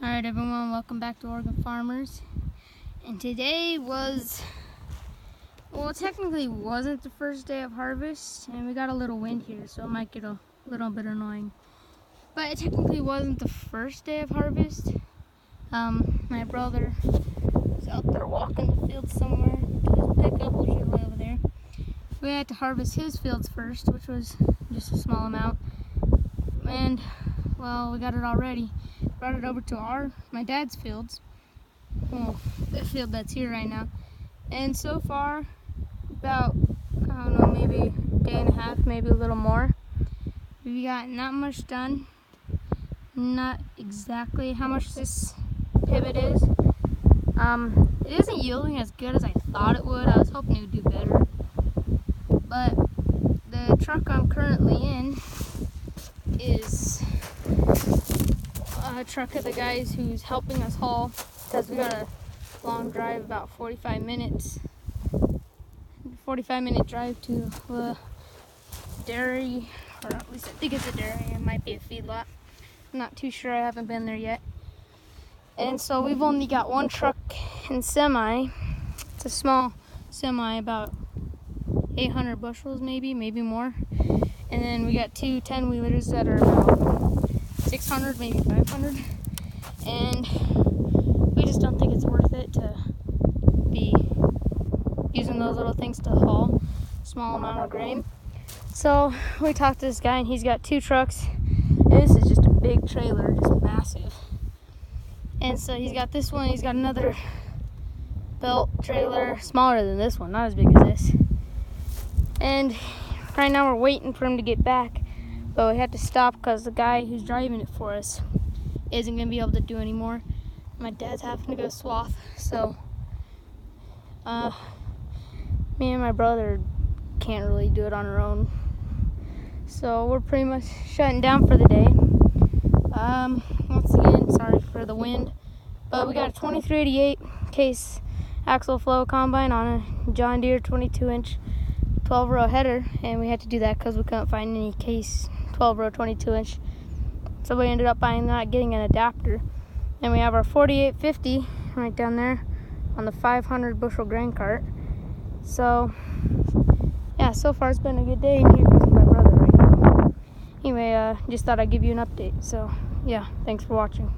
Alright everyone, welcome back to Oregon Farmers. And today was, well, technically wasn't the first day of harvest, and we got a little wind here, so it might get a little bit annoying. But it technically wasn't the first day of harvest. My brother was out there walking the field somewhere to his pickup, which is way over there. We had to harvest his fields first, which was just a small amount. And, well, we got it all ready. Brought it over to my dad's fields. Well, the field that's here right now. And so far, about, I don't know, maybe a day and a half, maybe a little more. We got not much done. Not exactly how much this pivot is. It isn't yielding as good as I thought it would. I was hoping it would do better. But the truck I'm currently in is a truck of the guys who's helping us haul, because we got a long drive, about 45 minutes. 45-minute drive to the dairy, or at least I think it's a dairy. It might be a feedlot. I'm not too sure. I haven't been there yet. And so we've only got one truck and semi. It's a small semi, about 800 bushels maybe more. And then we got two 10-wheelers that are about 600, maybe 500. And we just don't think it's worth it to be using those little things to haul a small amount of grain. So we talked to this guy, and he's got two trucks. This is just a big trailer, just massive. And so he's got this one, he's got another belt trailer, smaller than this one, not as big as this. And right now we're waiting for him to get back, but we had to stop because the guy who's driving it for us isn't going to be able to do anymore. My dad's having to go swath, so me and my brother can't really do it on our own. So we're pretty much shutting down for the day. Once again, sorry for the wind, but we got a 2388 case axle flow combine on a John Deere 22-inch 12-row header, and we had to do that because we couldn't find any case 12-row 22-inch. So we ended up buying that, getting an adapter. And we have our 4850 right down there on the 500 bushel grain cart. So yeah, so far it's been a good day in here with my brother right now. Anyway, just thought I'd give you an update. So yeah, thanks for watching.